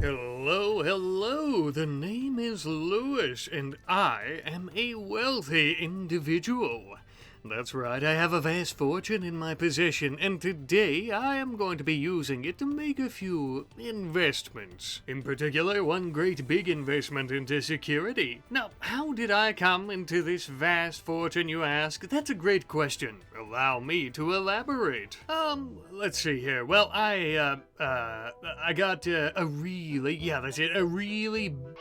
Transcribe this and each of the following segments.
Hello, hello, the name is Lewis, and I am a wealthy individual. That's right, I have a vast fortune in my possession, and today I am going to be using it to make a few investments. In particular, one great big investment into security. Now, how did I come into this vast fortune, you ask? That's a great question. Allow me to elaborate. Let's see here. Well, I got a really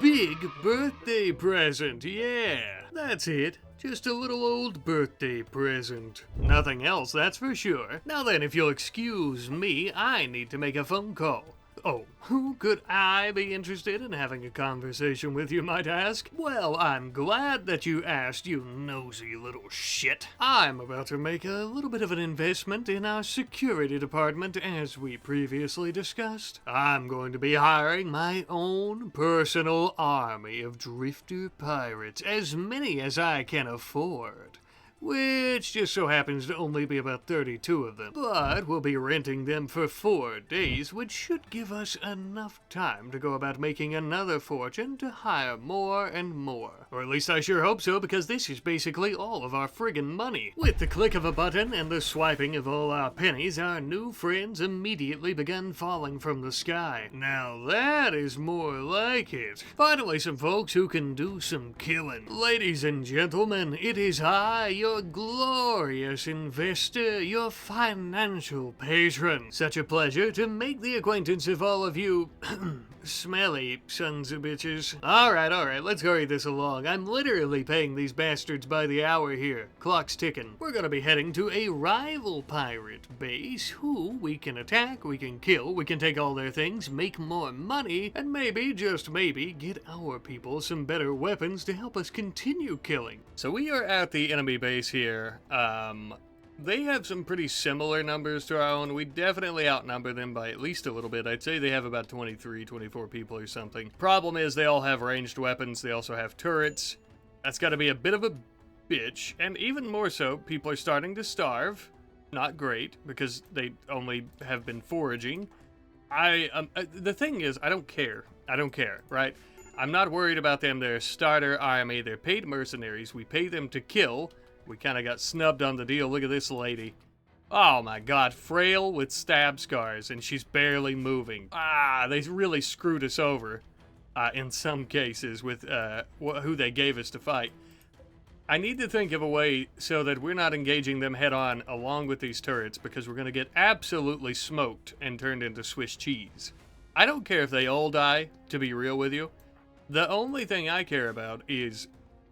big birthday present. Yeah, that's it. Just a little old birthday present. Nothing else, that's for sure. Now then, if you'll excuse me, I need to make a phone call. Oh, who could I be interested in having a conversation with, you might ask? Well, I'm glad that you asked, you nosy little shit. I'm about to make a little bit of an investment in our security department, as we previously discussed. I'm going to be hiring my own personal army of drifter pirates, as many as I can afford. Which just so happens to only be about 32 of them. But we'll be renting them for 4 days, which should give us enough time to go about making another fortune to hire more and more. Or at least I sure hope so, because this is basically all of our friggin' money. With the click of a button and the swiping of all our pennies, our new friends immediately began falling from the sky. Now that is more like it. Finally, some folks who can do some killing. Ladies and gentlemen, it is I, your glorious investor, your financial patron. Such a pleasure to make the acquaintance of all of you smelly sons of bitches. Alright, let's hurry this along. I'm literally paying these bastards by the hour here. Clock's ticking. We're gonna be heading to a rival pirate base who we can attack, we can kill, we can take all their things, make more money, and maybe, just maybe, get our people some better weapons to help us continue killing. So we are at the enemy base here. They have some pretty similar numbers to our own. We definitely outnumber them by at least a little bit. I'd say they have about 23, 24 people or something. Problem is they all have ranged weapons. They also have turrets. That's got to be a bit of a bitch. And even more so, people are starting to starve. Not great, because they only have been foraging. The thing is, I don't care. I don't care, right? I'm not worried about them. They're a starter army. They're paid mercenaries. We pay them to kill. We kind of got snubbed on the deal. Look at this lady. Oh my god, frail with stab scars, and she's barely moving. They really screwed us over, in some cases, with who they gave us to fight. I need to think of a way so that we're not engaging them head-on along with these turrets, because we're going to get absolutely smoked and turned into Swiss cheese. I don't care if they all die, to be real with you. The only thing I care about is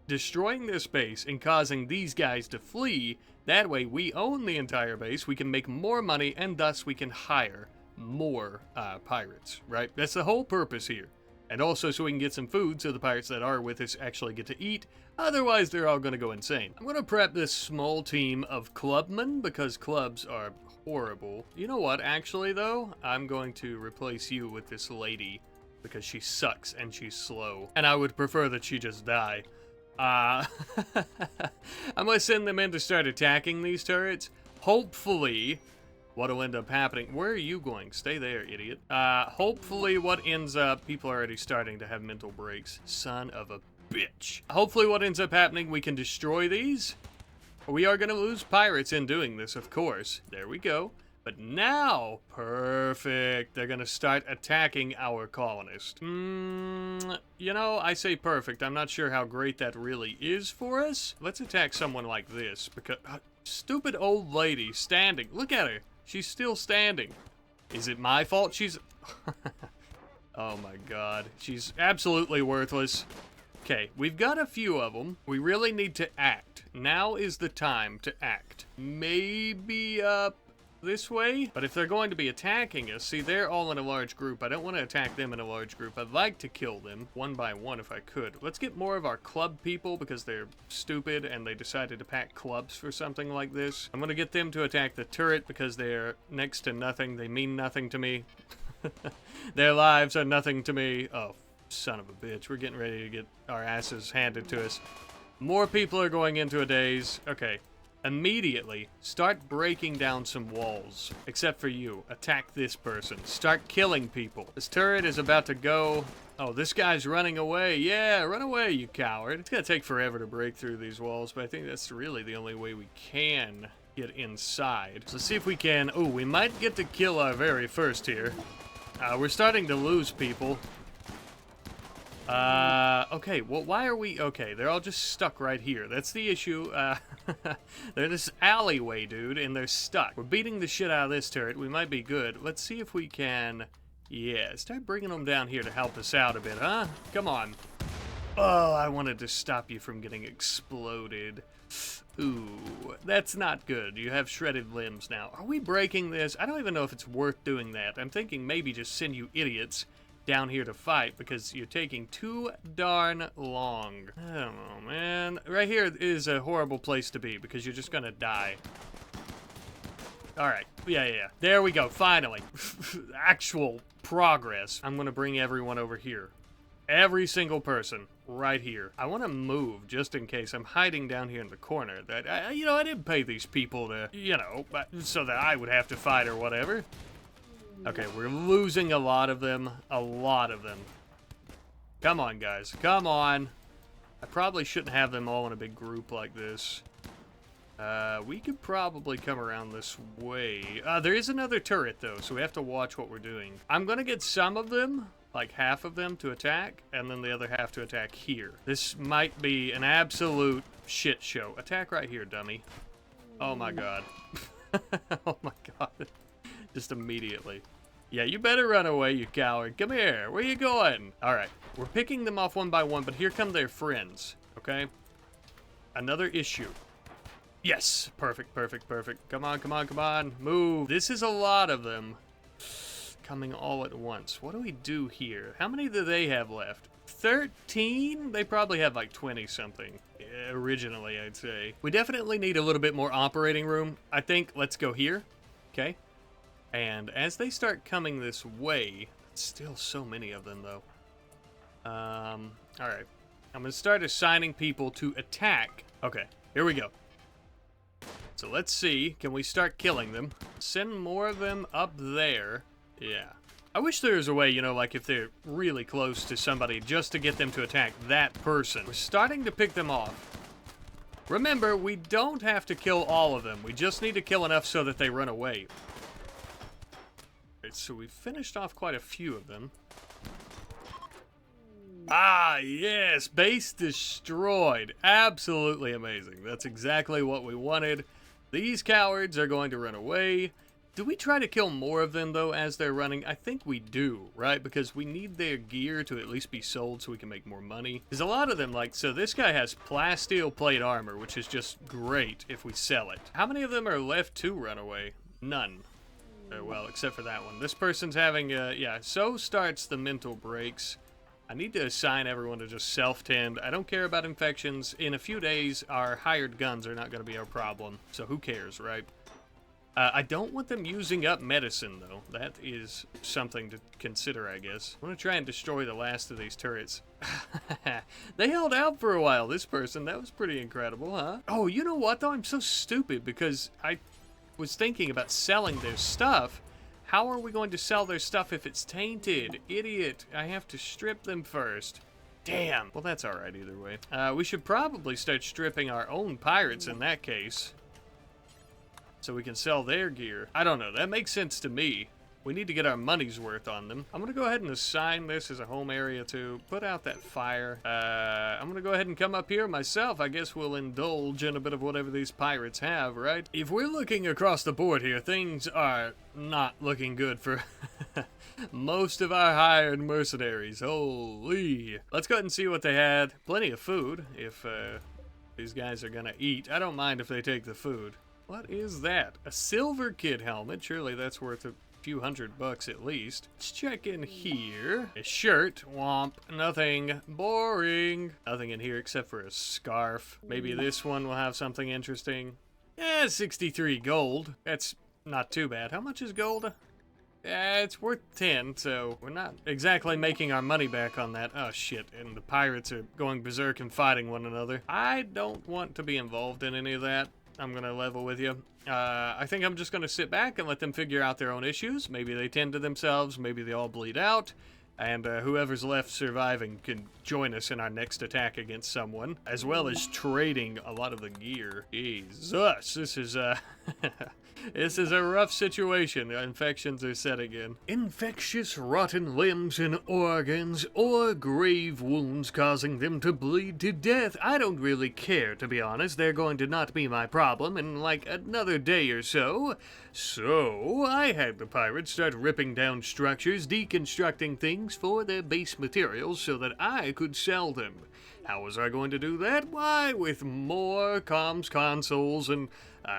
destroying this base and causing these guys to flee. That way we own the entire base, we can make more money, and thus we can hire more pirates, right? That's the whole purpose here. And also so we can get some food so the pirates that are with us actually get to eat. Otherwise they're all going to go insane. I'm going to prep this small team of clubmen because clubs are horrible. You know what, actually though? I'm going to replace you with this lady because she sucks and she's slow. And I would prefer that she just die. I'm gonna send them in to start attacking these turrets. Hopefully, what'll end up happening... Where are you going? Stay there, idiot. Hopefully what ends up... People are already starting to have mental breaks. Son of a bitch. Hopefully what ends up happening, we can destroy these. We are gonna lose pirates in doing this, of course. There we go. But now, perfect, they're gonna start attacking our colonist. You know, I say perfect. I'm not sure how great that really is for us. Let's attack someone like this, because... stupid old lady standing. Look at her. She's still standing. Is it my fault she's... Oh my god. She's absolutely worthless. Okay, we've got a few of them. We really need to act. Now is the time to act. Maybe up this way? But if they're going to be attacking us, see, they're all in a large group. I don't want to attack them in a large group. I'd like to kill them one by one if I could. Let's get more of our club people because they're stupid and they decided to pack clubs for something like this. I'm going to get them to attack the turret because they're next to nothing. They mean nothing to me. Their lives are nothing to me. Oh, son of a bitch. We're getting ready to get our asses handed to us. More people are going into a daze. Okay. Immediately, start breaking down some walls. Except for you. Attack this person. Start killing people. This turret is about to go... Oh, this guy's running away. Yeah, run away, you coward. It's gonna take forever to break through these walls, but I think that's really the only way we can get inside. So let's see if we can... Oh, we might get to kill our very first here. We're starting to lose people. Okay, well, why are we... Okay, they're all just stuck right here. That's the issue. They're this alleyway, dude, and they're stuck. We're beating the shit out of this turret. We might be good. Let's see if we can... Yeah, start bringing them down here to help us out a bit, huh? Come on. Oh, I wanted to stop you from getting exploded. Ooh, that's not good. You have shredded limbs now. Are we breaking this? I don't even know if it's worth doing that. I'm thinking maybe just send you idiots down here to fight because you're taking too darn long. I don't know, man. Right here is a horrible place to be because you're just gonna die. Alright, yeah. There we go, finally. Actual progress. I'm gonna bring everyone over here. Every single person right here. I want to move just in case. I'm hiding down here in the corner. That I didn't pay these people to, so that I would have to fight or whatever. Okay, we're losing a lot of them. A lot of them. Come on, guys. Come on. I probably shouldn't have them all in a big group like this. We could probably come around this way. There is another turret, though, so we have to watch what we're doing. I'm gonna get some of them, like half of them, to attack, and then the other half to attack here. This might be an absolute shit show. Attack right here, dummy. Oh, my God. Oh, my God. Just immediately. Yeah, you better run away, you coward. Come here. Where you going? All right. We're picking them off one by one, but here come their friends, okay? Another issue. Yes. Perfect. Come on. Move. This is a lot of them coming all at once. What do we do here? How many do they have left? 13? They probably have like 20-something. Originally, I'd say. We definitely need a little bit more operating room. I think let's go here. Okay. And as they start coming this way, still so many of them, though. All right. I'm going to start assigning people to attack. Okay, here we go. So let's see. Can we start killing them? Send more of them up there. Yeah. I wish there was a way, like if they're really close to somebody, just to get them to attack that person. We're starting to pick them off. Remember, we don't have to kill all of them. We just need to kill enough so that they run away. So we've finished off quite a few of them. Ah, yes! Base destroyed. Absolutely amazing. That's exactly what we wanted. These cowards are going to run away. Do we try to kill more of them, though, as they're running? I think we do, right? Because we need their gear to at least be sold so we can make more money. There's a lot of them, so this guy has plasteel plate armor, which is just great if we sell it. How many of them are left to run away? None. Well, except for that one. This person's having, so starts the mental breaks. I need to assign everyone to just self-tend. I don't care about infections. In a few days, our hired guns are not going to be our problem. So who cares, right? I don't want them using up medicine, though. That is something to consider, I guess. I'm going to try and destroy the last of these turrets. They held out for a while, this person. That was pretty incredible, huh? Oh, you know what, though? I'm so stupid because I was thinking about selling their stuff. How are we going to sell their stuff if it's tainted? Idiot. I have to strip them first. Damn. Well, that's alright either way. We should probably start stripping our own pirates in that case, so we can sell their gear. I don't know. That makes sense to me. We need to get our money's worth on them. I'm going to go ahead and assign this as a home area to put out that fire. I'm going to go ahead and come up here myself. I guess we'll indulge in a bit of whatever these pirates have, right? If we're looking across the board here, things are not looking good for most of our hired mercenaries. Holy. Let's go ahead and see what they had. Plenty of food if these guys are going to eat. I don't mind if they take the food. What is that? A silver kid helmet. Surely that's worth a few $100 at least. Let's check in here. A shirt. Womp. Nothing. Boring. Nothing in here except for a scarf. Maybe this one will have something interesting. 63 gold. That's not too bad. How much is gold? It's worth 10, so we're not exactly making our money back on that. Oh, shit. And the pirates are going berserk and fighting one another. I don't want to be involved in any of that. I'm gonna level with you. I think I'm just gonna sit back and let them figure out their own issues. Maybe they tend to themselves, maybe they all bleed out. And whoever's left surviving can join us in our next attack against someone, as well as trading a lot of the gear. Jesus, this is this is a rough situation. Infections are setting in. Infectious rotten limbs and organs, or grave wounds causing them to bleed to death. I don't really care, to be honest. They're going to not be my problem in like another day or so. So, I had the pirates start ripping down structures, deconstructing things for their base materials so that I could sell them. How was I going to do that? Why, with more comms consoles and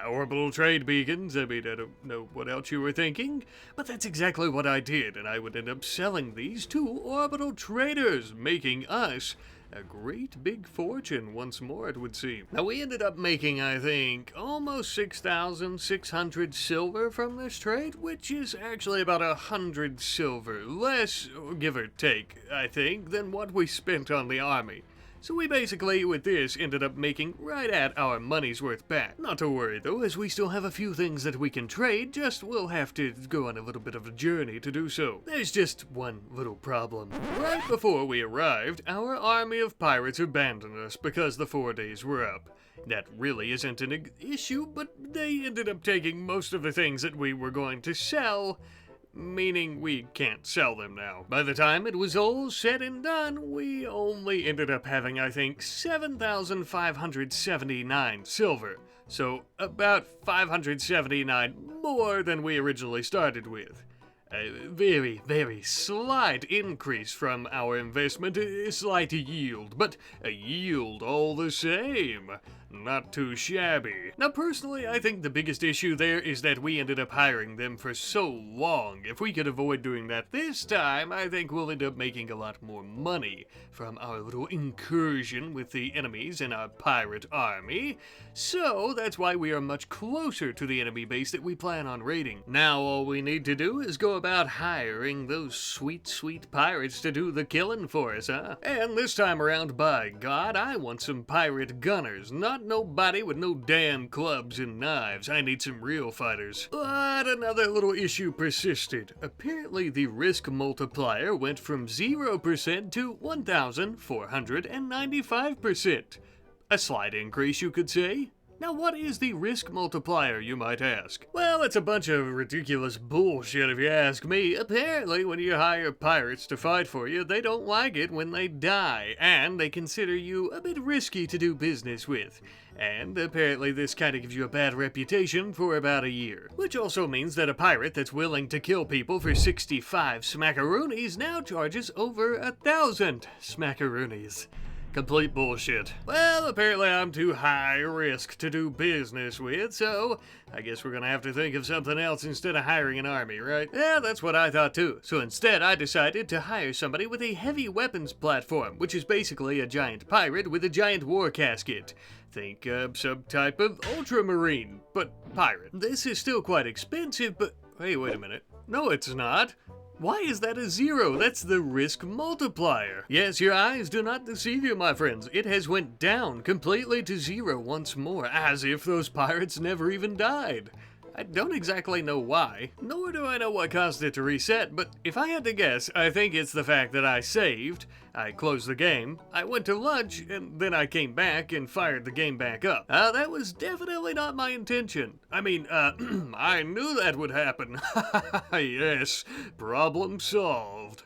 orbital trade beacons. I mean, I don't know what else you were thinking, but that's exactly what I did, and I would end up selling these to orbital traders, making us a great big fortune once more, it would seem. Now, we ended up making, I think, almost 6,600 silver from this trade, which is actually about 100 silver less, give or take, I think, than what we spent on the army. So we basically, with this, ended up making right at our money's worth back. Not to worry though, as we still have a few things that we can trade, just we'll have to go on a little bit of a journey to do so. There's just one little problem. Right before we arrived, our army of pirates abandoned us because the 4 days were up. That really isn't an issue, but they ended up taking most of the things that we were going to sell, meaning we can't sell them now. By the time it was all said and done, we only ended up having, I think, 7,579 silver. So about 579 more than we originally started with. A very, very slight increase from our investment, a slight yield, but a yield all the same. Not too shabby. Now, personally, I think the biggest issue there is that we ended up hiring them for so long. If we could avoid doing that this time, I think we'll end up making a lot more money from our little incursion with the enemies in our pirate army. So, that's why we are much closer to the enemy base that we plan on raiding. Now, all we need to do is go about hiring those sweet, sweet pirates to do the killing for us, huh? And this time around, by God, I want some pirate gunners, not nobody with no damn clubs and knives. I need some real fighters. But another little issue persisted. Apparently the risk multiplier went from 0% to 1,495%. A slight increase, you could say. Now, what is the risk multiplier, you might ask? Well, it's a bunch of ridiculous bullshit if you ask me. Apparently, when you hire pirates to fight for you, they don't like it when they die, and they consider you a bit risky to do business with. And apparently this kind of gives you a bad reputation for about a year. Which also means that a pirate that's willing to kill people for 65 smackaroonies now charges over 1,000 smackaroonies. Complete bullshit. Well, apparently I'm too high risk to do business with, so I guess we're gonna have to think of something else instead of hiring an army, right? Yeah, that's what I thought too. So instead, I decided to hire somebody with a heavy weapons platform, which is basically a giant pirate with a giant war casket. Think some type of ultramarine, but pirate. This is still quite expensive, but hey, wait a minute. No, it's not. Why is that a 0? That's the risk multiplier. Yes, your eyes do not deceive you, my friends. It has went down completely to 0 once more, as if those pirates never even died. I don't exactly know why, nor do I know what caused it to reset, but if I had to guess, I think it's the fact that I saved, I closed the game, I went to lunch, and then I came back and fired the game back up. That was definitely not my intention. I mean, I knew that would happen. Yes, problem solved.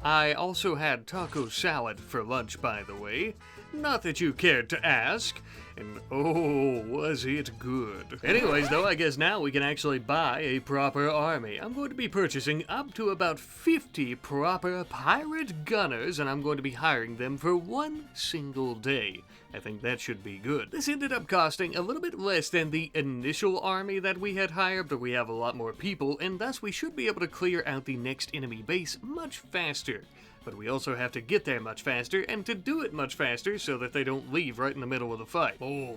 I also had taco salad for lunch, by the way. Not that you cared to ask. And oh, was it good. Anyways, though, I guess now we can actually buy a proper army. I'm going to be purchasing up to about 50 proper pirate gunners, and I'm going to be hiring them for one single day. I think that should be good. This ended up costing a little bit less than the initial army that we had hired, but we have a lot more people, and thus we should be able to clear out the next enemy base much faster. But we also have to get there much faster, and to do it much faster so that they don't leave right in the middle of the fight. Oh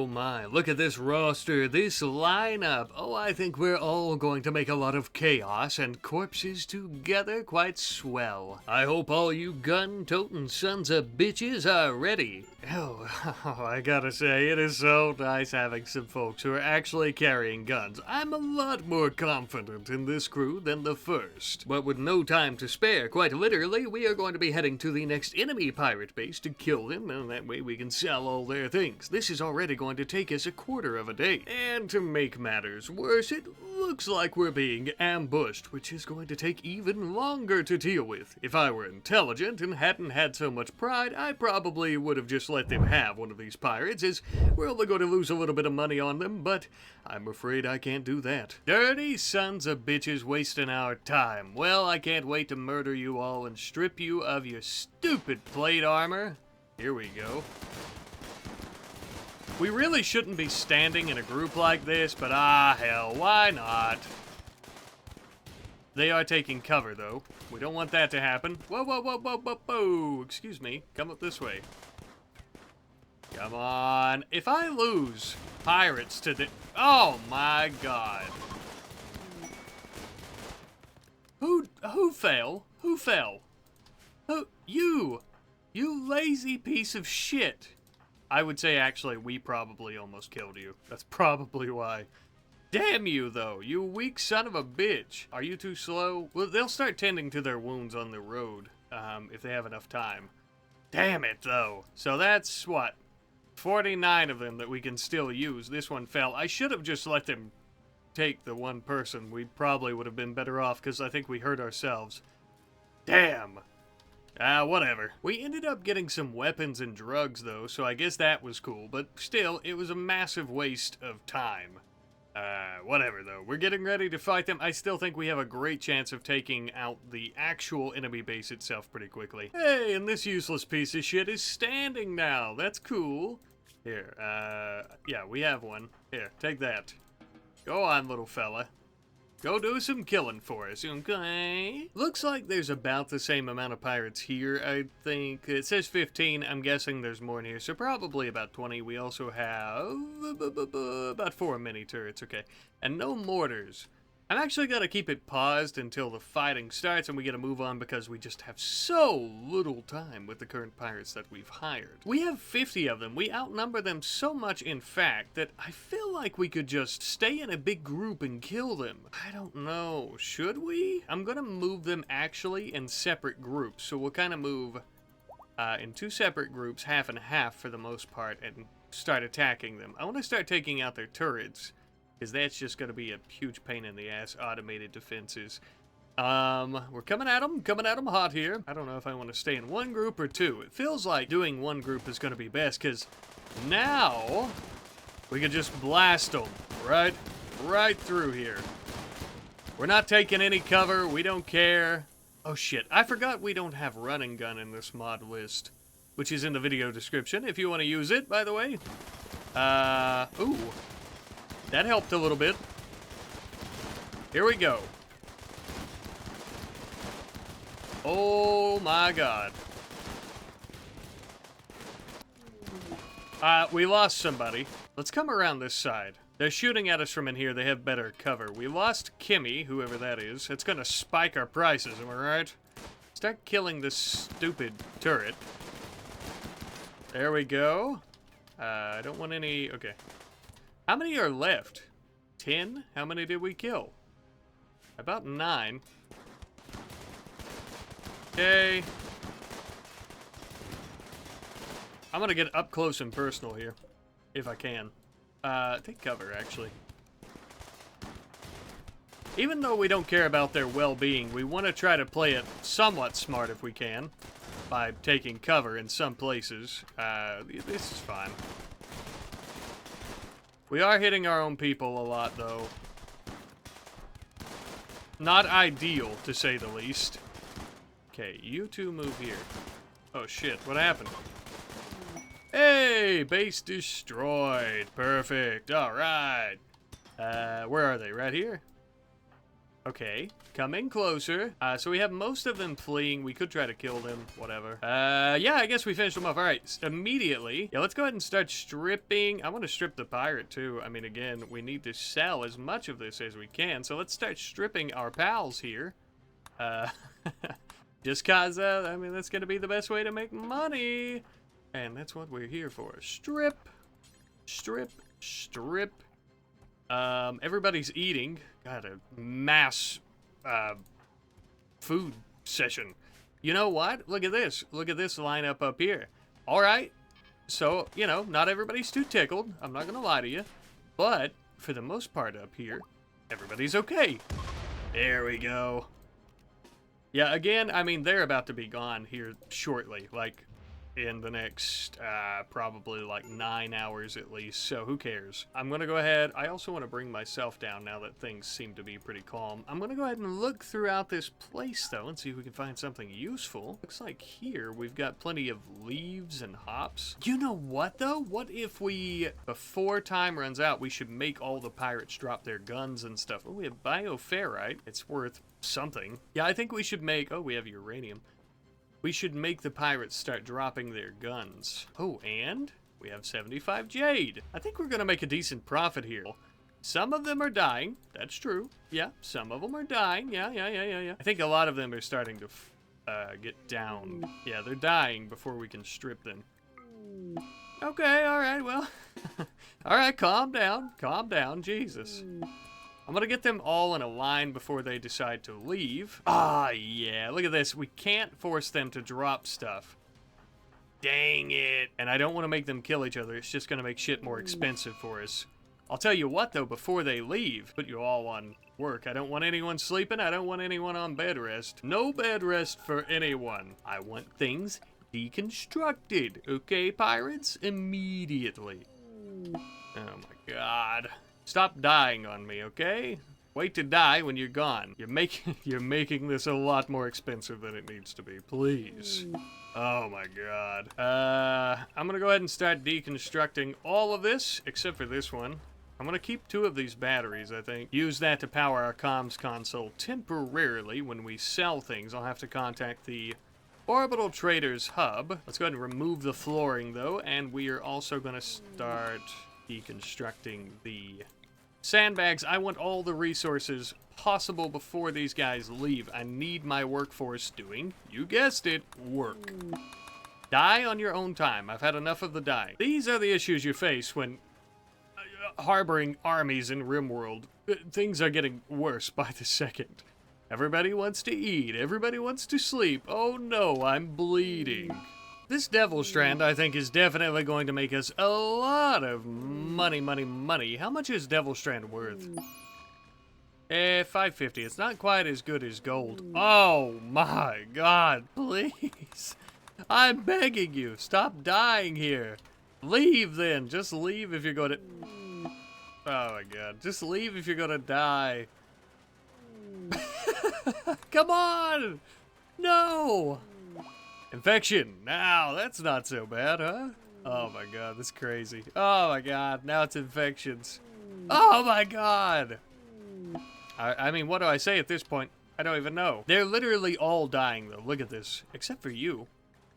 my, look at this roster, this lineup. Oh, I think we're all going to make a lot of chaos and corpses together quite swell. I hope all you gun-toting sons of bitches are ready. Oh, I gotta say, it is so nice having some folks who are actually carrying guns. I'm a lot more confident in this crew than the first. But with no time to spare, quite literally, we are going to be heading to the next enemy pirate base to kill them, and that way we can sell all their things. This is already going to take us a quarter of a day. And to make matters worse, it looks like we're being ambushed, which is going to take even longer to deal with. If I were intelligent and hadn't had so much pride, I probably would have just let them have one of these pirates, as we're only going to lose a little bit of money on them, but I'm afraid I can't do that. Dirty sons of bitches wasting our time. Well, I can't wait to murder you all and strip you of your stupid plate armor. Here we go. We really shouldn't be standing in a group like this, but hell, why not? They are taking cover, though. We don't want that to happen. Whoa, excuse me. Come up this way. Come on. If I lose pirates to the... Oh, my God. Who fell? Who fell? Who? You lazy piece of shit. I would say, actually, we probably almost killed you. That's probably why. Damn you, though. You weak son of a bitch. Are you too slow? Well, they'll start tending to their wounds on the road, if they have enough time. Damn it, though. So that's, what, 49 of them that we can still use. This one fell. I should have just let them take the one person. We probably would have been better off, because I think we hurt ourselves. Damn. Whatever. We ended up getting some weapons and drugs, though, so I guess that was cool, but still, it was a massive waste of time. Whatever, though. We're getting ready to fight them. I still think we have a great chance of taking out the actual enemy base itself pretty quickly. Hey, and this useless piece of shit is standing now. That's cool. Here, yeah, we have one. Here, take that. Go on, little fella. Go do some killing for us, okay? Looks like there's about the same amount of pirates here, I think. It says 15. I'm guessing there's more in here, so probably about 20. We also have about 4 mini turrets, okay. And no mortars. I'm actually going to keep it paused until the fighting starts and we get to move on because we just have so little time with the current pirates that we've hired. We have 50 of them. We outnumber them so much, in fact, that I feel like we could just stay in a big group and kill them. I don't know. Should we? I'm going to move them actually in separate groups. So we'll kind of move in 2 separate groups, half and half for the most part, and start attacking them. I want to start taking out their turrets, because that's just going to be a huge pain in the ass, automated defenses. We're coming at them hot here. I don't know if I want to stay in one group or 2. It feels like doing one group is going to be best, because now we can just blast them right through here. We're not taking any cover. We don't care. Oh, shit. I forgot we don't have running gun in this mod list, which is in the video description if you want to use it, by the way. Ooh. That helped a little bit. Here we go. Oh my God. We lost somebody. Let's come around this side. They're shooting at us from in here. They have better cover. We lost Kimmy, whoever that is. It's gonna spike our prices, am I right? Start killing this stupid turret. There we go. I don't want any... Okay. How many are left? 10? How many did we kill? About 9. Okay. I'm gonna get up close and personal here, if I can. Take cover, actually. Even though we don't care about their well-being, we want to try to play it somewhat smart if we can, by taking cover in some places. This is fine. We are hitting our own people a lot, though. Not ideal, to say the least. Okay, you two move here. Oh, shit. What happened? Hey! Base destroyed. Perfect. All right. Where are they? Right here? Okay, come in closer. So we have most of them fleeing. We could try to kill them, whatever. Yeah, I guess we finished them off. All right, immediately. Yeah, let's go ahead and start stripping. I want to strip the pirate too. I mean, again, we need to sell as much of this as we can. So let's start stripping our pals here. Just cause, I mean, that's gonna be the best way to make money. And that's what we're here for. Strip, strip, strip. Everybody's eating. Got a mass food session. You know what? Look at this. Look at this lineup up here. All right. So, you know, not everybody's too tickled. I'm not going to lie to you. But for the most part up here, everybody's okay. There we go. Yeah, again, I mean, they're about to be gone here shortly. Like, in the next probably like 9 hours at least, so who cares. I'm gonna go ahead. I also want to bring myself down now that things seem to be pretty calm. I'm gonna go ahead and look throughout this place though and see if we can find something useful. Looks like here we've got plenty of leaves and hops. You know what though? What if we, before time runs out, we should make all the pirates drop their guns and stuff. Oh, we have bioferrite. It's worth something. Yeah, I think we should make, oh, we have uranium. We should make the pirates start dropping their guns. Oh, and we have 75 jade. I think we're gonna make a decent profit here. Some of them are dying. That's true. Yeah, some of them are dying. Yeah. I think a lot of them are starting to get down. Yeah, they're dying before we can strip them. Okay, all right, well. All right, calm down, Jesus. I'm gonna get them all in a line before they decide to leave. Ah, yeah, look at this. We can't force them to drop stuff. Dang it. And I don't want to make them kill each other. It's just gonna make shit more expensive for us. I'll tell you what, though, before they leave, put you all on work. I don't want anyone sleeping. I don't want anyone on bed rest. No bed rest for anyone. I want things deconstructed. Okay, pirates? Immediately. Oh, my God. Stop dying on me, okay? Wait to die when you're gone. You're making this a lot more expensive than it needs to be. Please. Oh my God. I'm gonna go ahead and start deconstructing all of this, except for this one. I'm gonna keep 2 of these batteries, I think. Use that to power our comms console temporarily. When we sell things, I'll have to contact the Orbital Traders Hub. Let's go ahead and remove the flooring, though, and we are also gonna start deconstructing the sandbags. I want all the resources possible before these guys leave. I need my workforce doing, you guessed it, work. Die on your own time. I've had enough of the dying. These are the issues you face when harboring armies in RimWorld. Things are getting worse by the second. Everybody wants to eat. Everybody wants to sleep. Oh no, I'm bleeding. This Devil Strand, I think, is definitely going to make us a lot of money. How much is Devil Strand worth? 550. It's not quite as good as gold. Oh my God, please. I'm begging you, stop dying here. Leave then. Just leave if you're going to... Oh my God. Just leave if you're going to die. Come on! No! Infection. Now, that's not so bad, huh? Oh my God, that's crazy. Oh my God, now it's infections. Oh my God! I mean, what do I say at this point? I don't even know. They're literally all dying, though. Look at this. Except for you.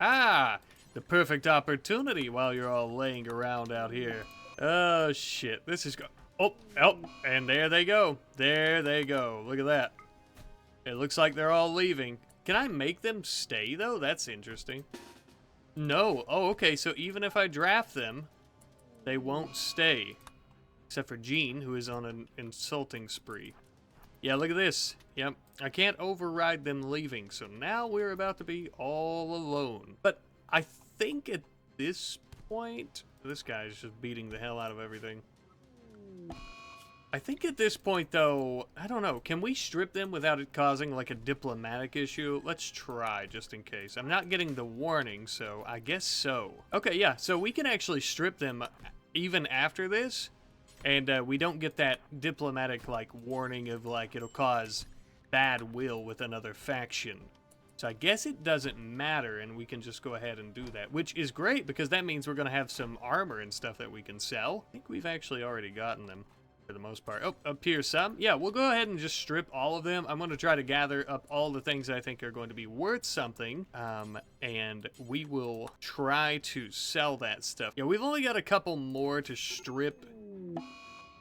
Ah! The perfect opportunity while you're all laying around out here. Oh, shit. This is oh, and there they go. There they go. Look at that. It looks like they're all leaving. Can I make them stay, though? That's interesting. No. Oh, okay. So even if I draft them, they won't stay. Except for Jean, who is on an insulting spree. Yeah, look at this. Yep. I can't override them leaving, so now we're about to be all alone. But I think at this point... This guy's just beating the hell out of everything. I think at this point, though, I don't know. Can we strip them without it causing, like, a diplomatic issue? Let's try, just in case. I'm not getting the warning, so I guess so. Okay, yeah, so we can actually strip them even after this, and we don't get that diplomatic, like, warning of, like, it'll cause bad will with another faction. So I guess it doesn't matter, and we can just go ahead and do that, which is great, because that means we're going to have some armor and stuff that we can sell. I think we've actually already gotten them. for the most part. Oh, up here some. Yeah, we'll go ahead and just strip all of them. I'm going to try to gather up all the things I think are going to be worth something, and we will try to sell that stuff. Yeah, we've only got a couple more to strip,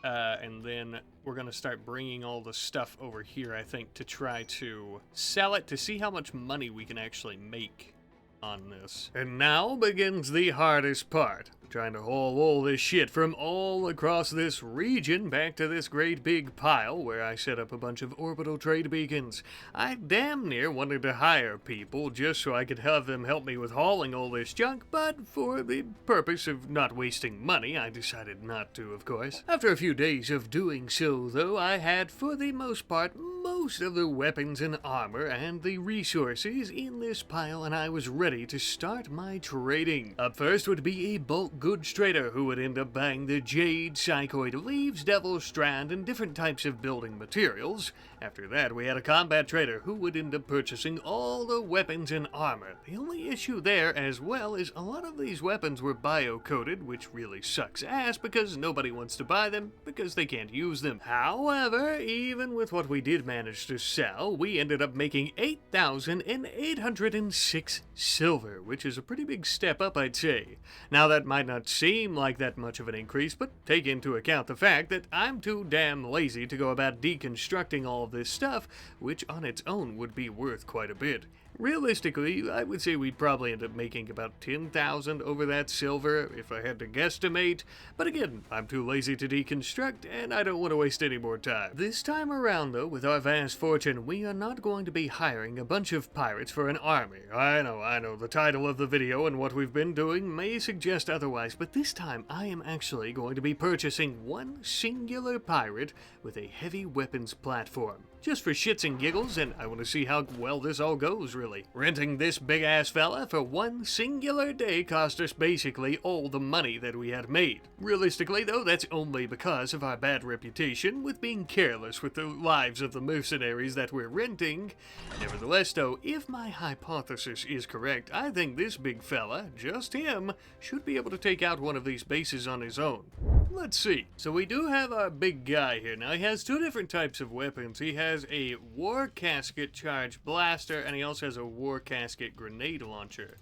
and then we're going to start bringing all the stuff over here, I think, to try to sell it to see how much money we can actually make on this. And now begins the hardest part. Trying to haul all this shit from all across this region back to this great big pile where I set up a bunch of orbital trade beacons. I damn near wanted to hire people just so I could have them help me with hauling all this junk, but for the purpose of not wasting money, I decided not to, of course. After a few days of doing so, though, I had, for the most part, most of the weapons and armor and the resources in this pile, and I was ready to start my trading. Up first would be a bulk goods trader who would end up buying the jade, psychoid leaves, devil strand, and different types of building materials. After that, we had a combat trader who would end up purchasing all the weapons and armor. The only issue there as well is a lot of these weapons were bio-coded, which really sucks ass because nobody wants to buy them because they can't use them. However, even with what we did manage to sell, we ended up making 8,806 silver, which is a pretty big step up, I'd say. Now, that might not seem like that much of an increase, but take into account the fact that I'm too damn lazy to go about deconstructing all of this stuff, which on its own would be worth quite a bit. Realistically, I would say we'd probably end up making about 10,000 over that silver if I had to guesstimate, but again, I'm too lazy to deconstruct and I don't want to waste any more time. This time around though, with our vast fortune, we are not going to be hiring a bunch of pirates for an army. I know, the title of the video and what we've been doing may suggest otherwise, but this time I am actually going to be purchasing one singular pirate with a heavy weapons platform. Just for shits and giggles, and I want to see how well this all goes, really. Renting this big-ass fella for one singular day cost us basically all the money that we had made. Realistically, though, that's only because of our bad reputation with being careless with the lives of the mercenaries that we're renting. Nevertheless, though, if my hypothesis is correct, I think this big fella, just him, should be able to take out one of these bases on his own. Let's see. So we do have our big guy here. Now, he has two different types of weapons. He has a War Casket Charge Blaster, and he also has a War Casket Grenade Launcher.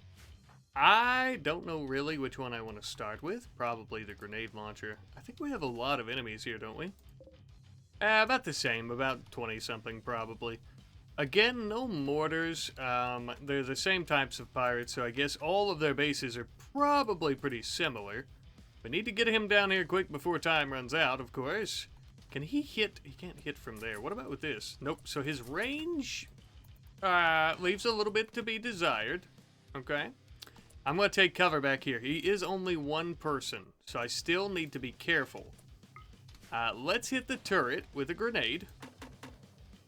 I don't know really which one I want to start with. Probably the Grenade Launcher. I think we have a lot of enemies here, don't we? About the same. About 20-something, probably. Again, no mortars. They're the same types of pirates, so I guess all of their bases are probably pretty similar. We need to get him down here quick before time runs out, of course. Can he hit? He can't hit from there. What about with this? Nope. So his range leaves a little bit to be desired. Okay. I'm going to take cover back here. He is only one person, so I still need to be careful. Let's hit the turret with a grenade.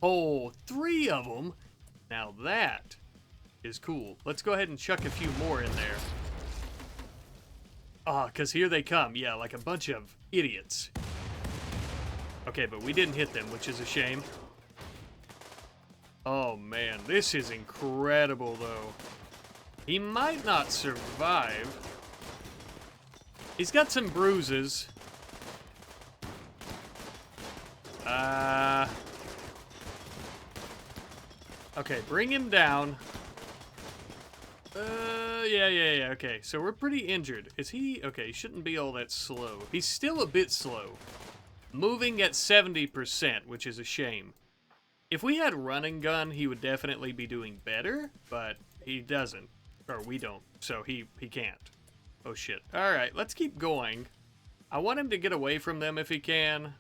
Oh, 3 of them. Now that is cool. Let's go ahead and chuck a few more in there. Ah, because here they come. Yeah, like a bunch of idiots. Okay, but we didn't hit them, which is a shame. Oh, man. This is incredible, though. He might not survive. He's got some bruises. Okay, bring him down. Yeah, okay. So we're pretty injured. Is he? Okay, he shouldn't be all that slow. He's still a bit slow. Moving at 70%, which is a shame. If we had run and gun, he would definitely be doing better, but he doesn't. Or we don't, so he can't. Oh, shit. Alright, let's keep going. I want him to get away from them if he can.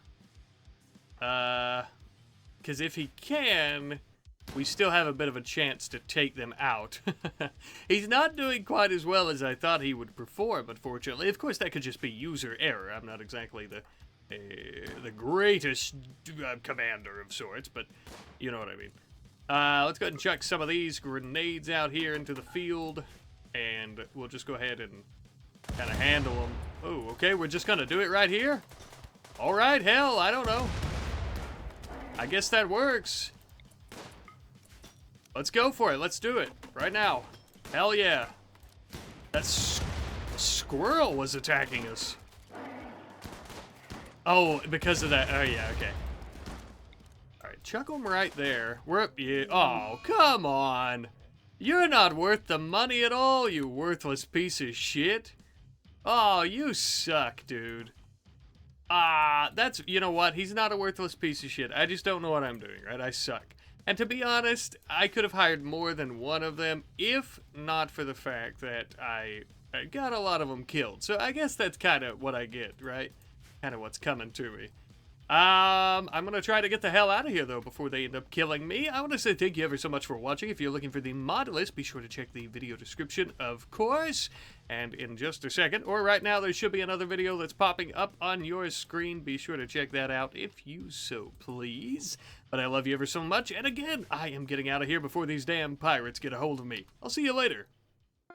Because if he can, we still have a bit of a chance to take them out. He's not doing quite as well as I thought he would perform, unfortunately. Of course, that could just be user error. I'm not exactly the greatest commander of sorts, but you know what I mean. Let's go ahead and chuck some of these grenades out here into the field, and we'll just go ahead and kind of handle them. Oh, okay, we're just gonna do it right here? All right, hell, I don't know. I guess that works. Let's go for it. Let's do it right now. Hell yeah. That squirrel was attacking us. Oh, because of that. Oh, yeah, okay. All right, chuck them right there. We're up. Yeah. Oh, come on. You're not worth the money at all, you worthless piece of shit. Oh, you suck, dude. That's, you know what? He's not a worthless piece of shit. I just don't know what I'm doing, right? I suck. And to be honest, I could have hired more than one of them if not for the fact that I got a lot of them killed. So I guess that's kind of what I get, right? Kind of what's coming to me. I'm gonna try to get the hell out of here, though, before they end up killing me. I want to say thank you ever so much for watching. If you're looking for the mod list, be sure to check the video description, of course. And in just a second, or right now, there should be another video that's popping up on your screen. Be sure to check that out if you so please. But I love you ever so much, and again, I am getting out of here before these damn pirates get a hold of me. I'll see you later.